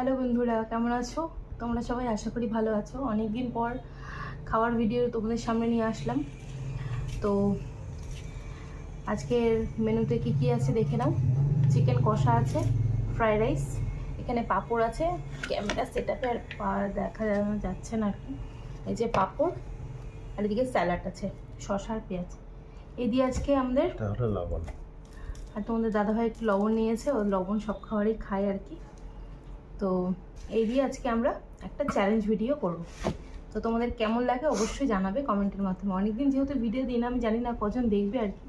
Hello বন্ধুরা, কেমন আছো তোমরা সবাই? আশা করি ভালো আছো। অনেকদিন পর খাওয়ার ভিডিও তোমাদের সামনে নিয়ে আসলাম। তো আজকের মেনুতে কি কি আছে দেখে নাও। চিকেন কষা আছে, ফ্রাইড রাইস, এখানে পাঁপড় আছে। ক্যামেরা সেট আপে আর দেখা যাচ্ছে না আর কি। এই যে পাঁপড়, আর এদিকে স্যালাড আছে, শসা আর পেঁয়াজ। এই দিয়ে আজকে আমাদের লবণ। আর তোমাদের দাদাভাই একটু লবণ নিয়েছে, ও লবণ সব খাবারই খায় আর কি। তো এই দিয়ে আজকে আমরা একটা চ্যালেঞ্জ ভিডিও করব। তো তোমাদের কেমন লাগে অবশ্যই জানাবে কমেন্টের মাধ্যমে। অনেকদিন যেহেতু ভিডিও দিই না, আমি জানি না কজন দেখবে আর কি।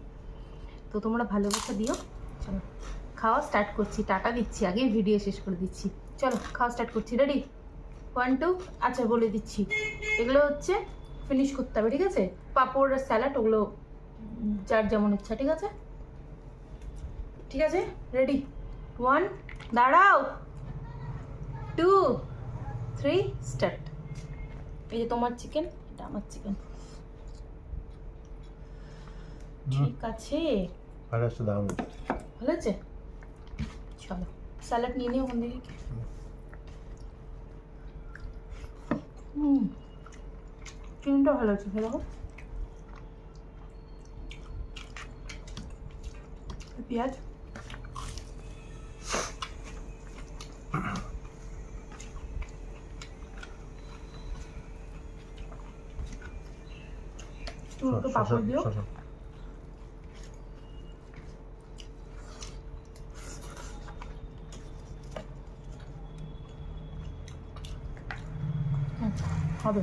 তো তোমরা ভালোবাসা দিও। চলো খাওয়া স্টার্ট করছি, টাটা দিচ্ছি, আগেই ভিডিও শেষ করে দিচ্ছি। চলো খাওয়া স্টার্ট করছি। রেডি? 1 2। আচ্ছা বলে দিচ্ছি, এগুলো হচ্ছে ফিনিশ করতে হবে, ঠিক আছে? পাঁপড় আর স্যালাড ওগুলো যার যেমন ইচ্ছা, ঠিক আছে? ঠিক আছে, রেডি? 1, দাঁড়াও, 2 3 স্টার্ট। এই যে তোমার চিকেন, এটা আমার চিকেন। ঠিক আছে, ভালো আছে। চলো স্যালাড নিয়ে নিও ওখান থেকে। চিকেনটা ভালো আছে, দেখো। পেঁয়াজ, একটু পাঁপড় দিও। হবে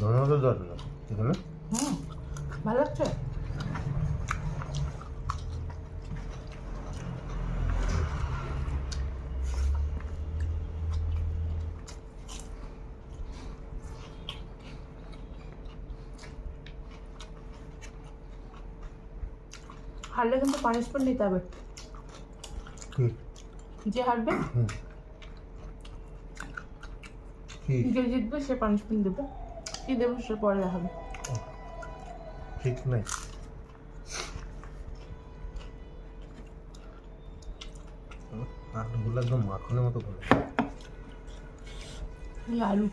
ধন্যবাদ দাদা এখানে। ভালো লাগছে। হারলে কিন্তু পানিশমেন্ট নিতে হবে। যে হারবে, যে জিতবে সে পানিশমেন্ট দেবে। কি দেবে সে পরে দেখাবে। ঠিক নাই, আলুগুলো একদম মাখনের মতো করে। আলু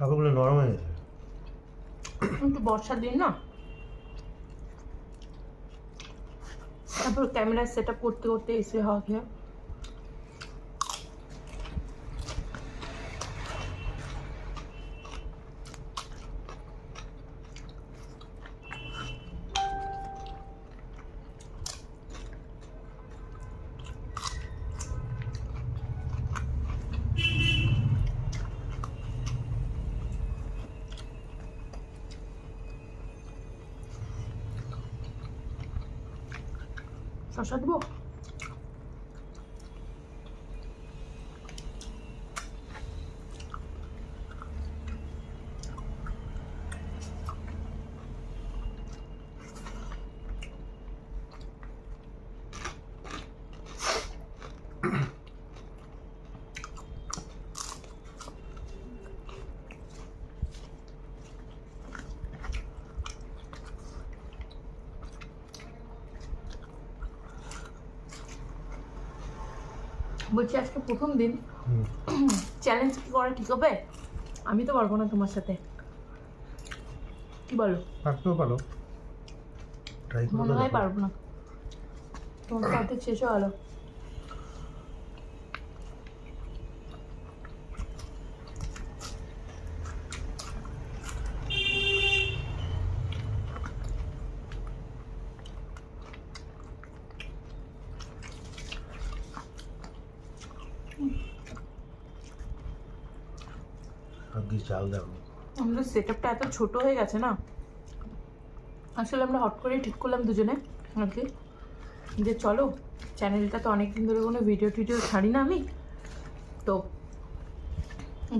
পাঁপড়গুলো নরম হয়ে গেছে। কিন্তু বর্ষার দিন না, তারপর ক্যামেরা সেট আপ করতে করতে এসে হাওয়া খেয়ে শসা দেবো। বলছি আজকে প্রথম দিন, চ্যালেঞ্জ কি করা ঠিক হবে? আমি তো পারবো না তোমার সাথে, কি বলো? পারতেও পারো, ট্রাই করে মনে হয় পারবো না, তোমার তো অর্ধেক শেষ হয়ে গেলো। চাল দাও। আমাদের সেট আপটা এত ছোট হয়ে গেছে না, আসলে আমরা হট করে ঠিক করলাম দুজনে আর কি, যে চলো চ্যানেলটা তো অনেকদিন ধরে কোনো ভিডিও টিডিও ছাড়ি না আমি, তো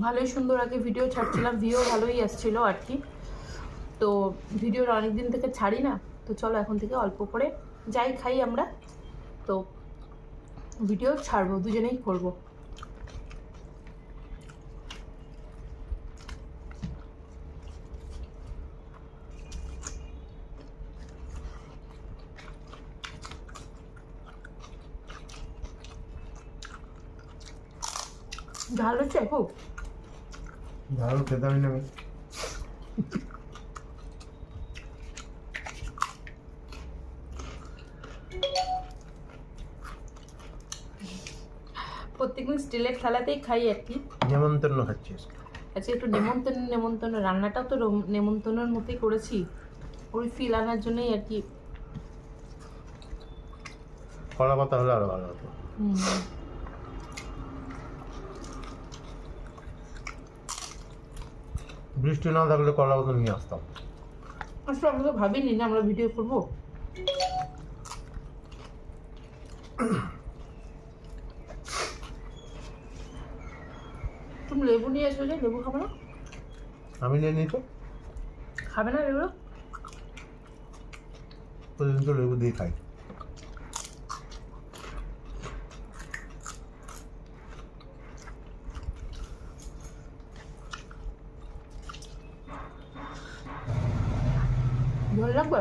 ভালোই সুন্দর আগে ভিডিও ছাড়ছিলাম, ভিউ ভালোই আসছিলো আর কি, তো ভিডিওর অনেক দিন থেকে ছাড়ি না, তো চলো এখন থেকে অল্প করে যাই খাই আমরা, তো ভিডিও ছাড়বো, দুজনেই করবো। ঝাল হচ্ছে খুব, ঝাল খেতামই না আমি। প্রত্যেকদিন স্টিলের থালাতেই খাই আর কি, নেমন্তন্ন খাচ্ছিস? আজকে একটু নেমন্তন্ন রান্নাটাও তো নেমন্তন্নের মতোই করেছি, ওই ফিল আনার জন্যই আর কি। কলা পাতা হলে আরো ভালো হতো। বৃষ্টি না থাকলে কলা পাতা নিয়ে আসতাম। আসলে আমরা তো ভাবিনি না আমরা ভিডিও করবো। তুমি লেবু নিয়ে এসো, যে লেবু খাবে না? আমি নিয়ে নিই তো, খাবে না লেবু? প্রতিদিন তো লেবু দিয়ে খাই। ঝোল লাগবে?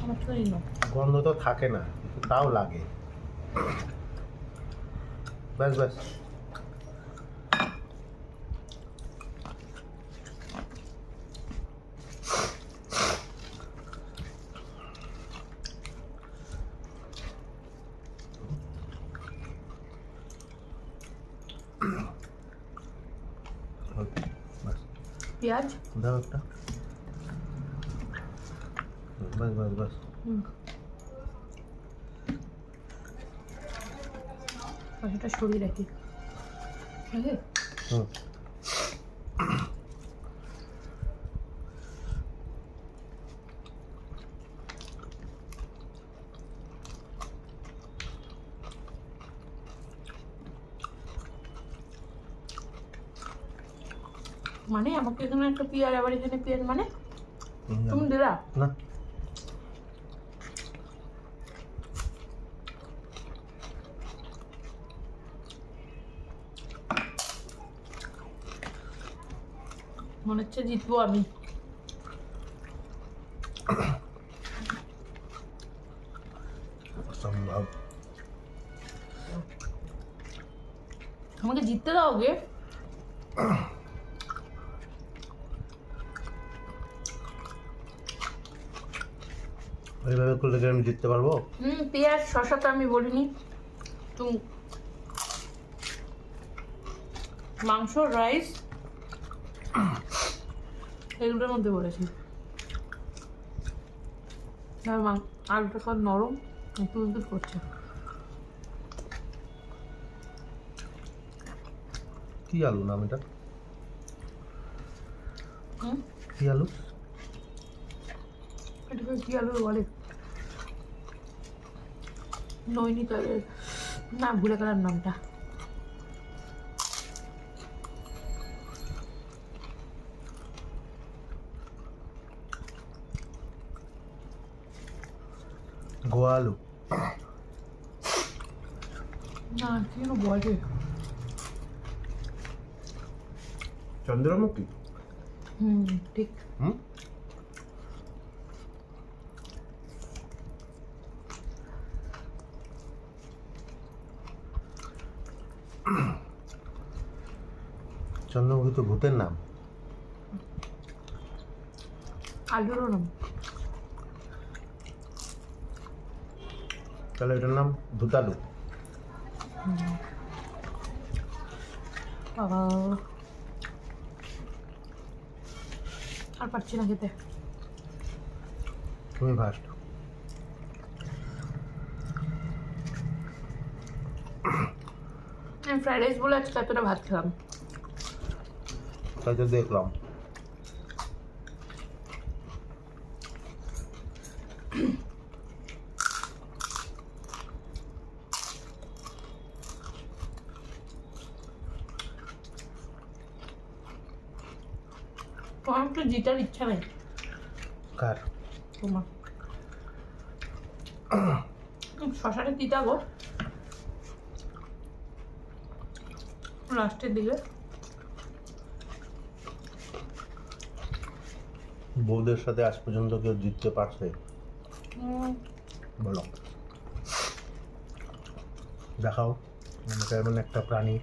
আমার তো না। গন্ধ তো থাকে না, কিন্তু তাও লাগে। ব্যাস ব্যাস। ব্যাস পেঁয়াজ দাও একটা। ব্যাস ব্যাস ব্যাস। পাখিটা সরিয়ে রাখি, ঠিক আছে? হুম। মানে আমাকে এখানে একটা পেঁয়াজ, আবার এখানে পেঁয়াজ, মানে না, তুমি দিলা? না মনে হচ্ছে জিতবো আমি। অসম্ভব। আমাকে জিততে দাও গে। এইভাবে করলে কি আমি জিততে পারবো? পেঁয়াজ শসা তো আমি বলিনি, তুমি মাংস, রাইস এগুলোর মধ্যে বলেছি। আলুটা কত নরম, তুলতুল করছে। কি আলু নাম এটা? কি আলু? এটাকে কি আলু বলে? নৈনিতালের, না ভুলে গেলাম নামটা। গোয়া আলু না, কি যেন বলে। চন্দ্রমুখী। ঠিক। চন্দ্রমুখী তো ভূতের নাম। আলুরও নাম। তাহলে এটার নাম ভূতালু। বাবা, আর পারছি না খেতে। তুমি ফার্স্ট। আমি ফ্রাইড রাইস বলে আজকে এতটা ভাত খেলাম। তাই তো দেখলাম। তোমার একটু জিতার ইচ্ছা নেই কার? তোমার শশাটা তিতা গো লাস্টের দিকে। বউদের সাথে আজ পর্যন্ত কেউ জিততে পারছে? বলো, দেখাও আমাকে এমন একটা প্রাণী